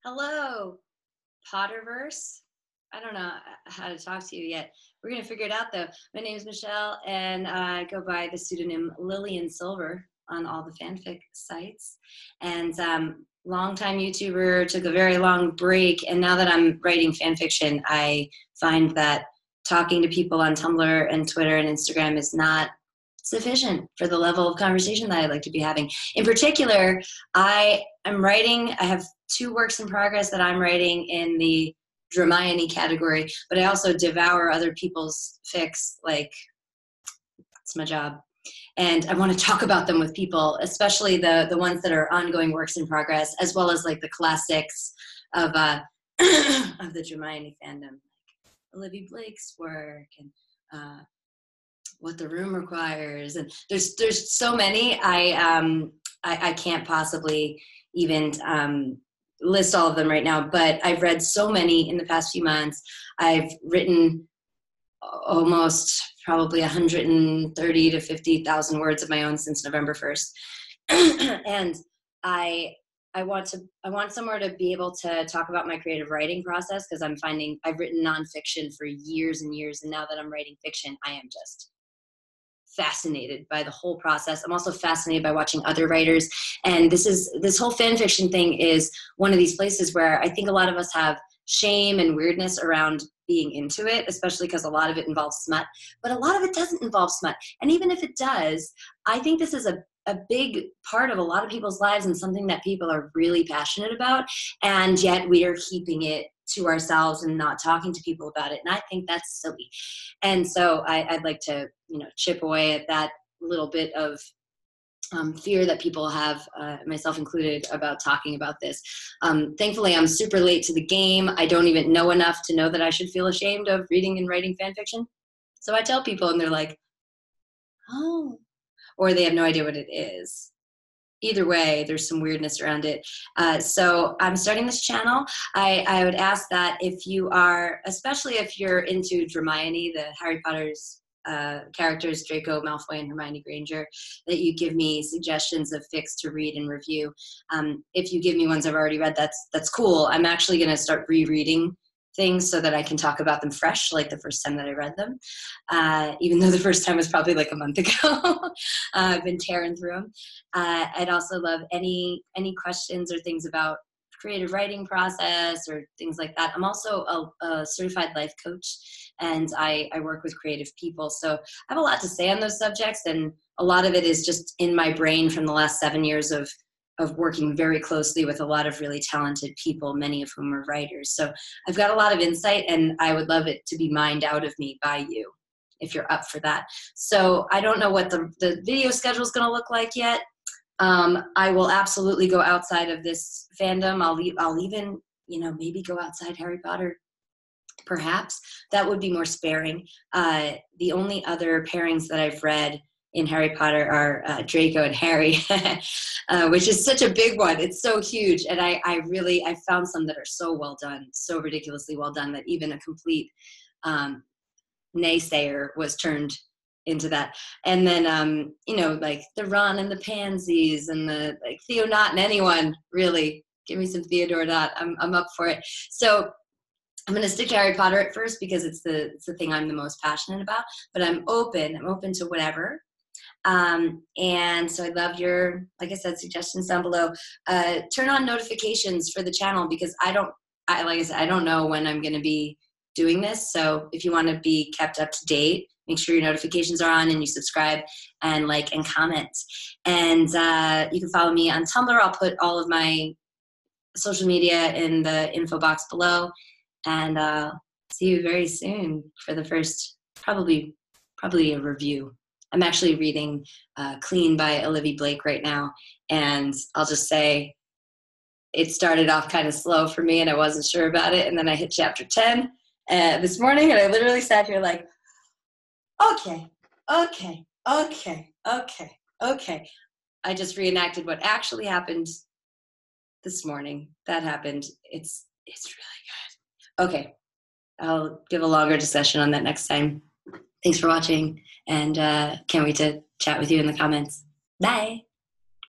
Hello, Potterverse. I don't know how to talk to you yet. We're going to figure it out though. My name is Michelle and I go by the pseudonym Lilian Silver on all the fanfic sites. And longtime YouTuber, took a very long break. And now that I'm writing fanfiction, I find that talking to people on Tumblr and Twitter and Instagram is not sufficient for the level of conversation that I'd like to be having. In particular, I have two works in progress that I'm writing in the Hermione category, but I also devour other people's fics. Like, it's my job. And I want to talk about them with people, especially the ones that are ongoing works in progress, as well as like the classics of of the Hermione fandom, like Olivia Blake's work and What the Room Requires, and there's so many. I can't possibly even list all of them right now, but I've read so many in the past few months. I've written almost probably 130 to 50,000 words of my own since November 1st. And I want somewhere to be able to talk about my creative writing process, because I'm finding I've written nonfiction for years and years, and now that I'm writing fiction, I am just fascinated by the whole process. I'm also fascinated by watching other writers. And this whole fan fiction thing is one of these places where I think a lot of us have shame and weirdness around being into it, especially because a lot of it involves smut, but a lot of it doesn't involve smut. And even if it does, I think this is a big part of a lot of people's lives and something that people are really passionate about. And yet we are keeping it to ourselves and not talking to people about it. And I think that's silly. And so I'd like to, chip away at that little bit of fear that people have, myself included, about talking about this. Thankfully, I'm super late to the game. I don't even know enough to know that I should feel ashamed of reading and writing fan fiction. So I tell people and they're like, oh, or they have no idea what it is. Either way, there's some weirdness around it. So I'm starting this channel. I would ask that if you are, especially if you're into Hermione, the Harry Potter's characters, Draco Malfoy and Hermione Granger, that you give me suggestions of fics to read and review. If you give me ones I've already read, that's cool. I'm actually going to start rereading things so that I can talk about them fresh, like the first time that I read them, even though the first time was probably like a month ago. I've been tearing through them. I'd also love any questions or things about creative writing process or things like that. I'm also a certified life coach, and I work with creative people. So I have a lot to say on those subjects, and a lot of it is just in my brain from the last 7 years of working very closely with a lot of really talented people, many of whom are writers. So I've got a lot of insight, and I would love it to be mined out of me by you, if you're up for that. So I don't know what the video schedule is going to look like yet. I will absolutely go outside of this fandom. I'll even, maybe go outside Harry Potter. Perhaps that would be more sparing. The only other pairings that I've read in Harry Potter are Draco and Harry, which is such a big one. It's so huge. And I found some that are so well done, so ridiculously well done, that even a complete naysayer was turned into that. And then, like the Ron and the Pansies and the Theo Knott and anyone, really. Give me some Theodore Knott. I'm up for it. So I'm going to stick to Harry Potter at first because it's the thing I'm the most passionate about, but I'm open to whatever. And so I'd love your, like I said, suggestions down below. Turn on notifications for the channel, because I don't know when I'm going to be doing this. So if you want to be kept up to date, make sure your notifications are on and you subscribe and like and comment. And you can follow me on Tumblr. I'll put all of my social media in the info box below. And see you very soon for the first, probably a review. I'm actually reading Clean by Olivia Blake right now, and I'll just say it started off kind of slow for me, and I wasn't sure about it, and then I hit chapter 10 this morning, and I literally sat here like, okay. I just reenacted what actually happened this morning. That happened. It's really good. Okay, I'll give a longer discussion on that next time. Thanks for watching, and can't wait to chat with you in the comments. Bye.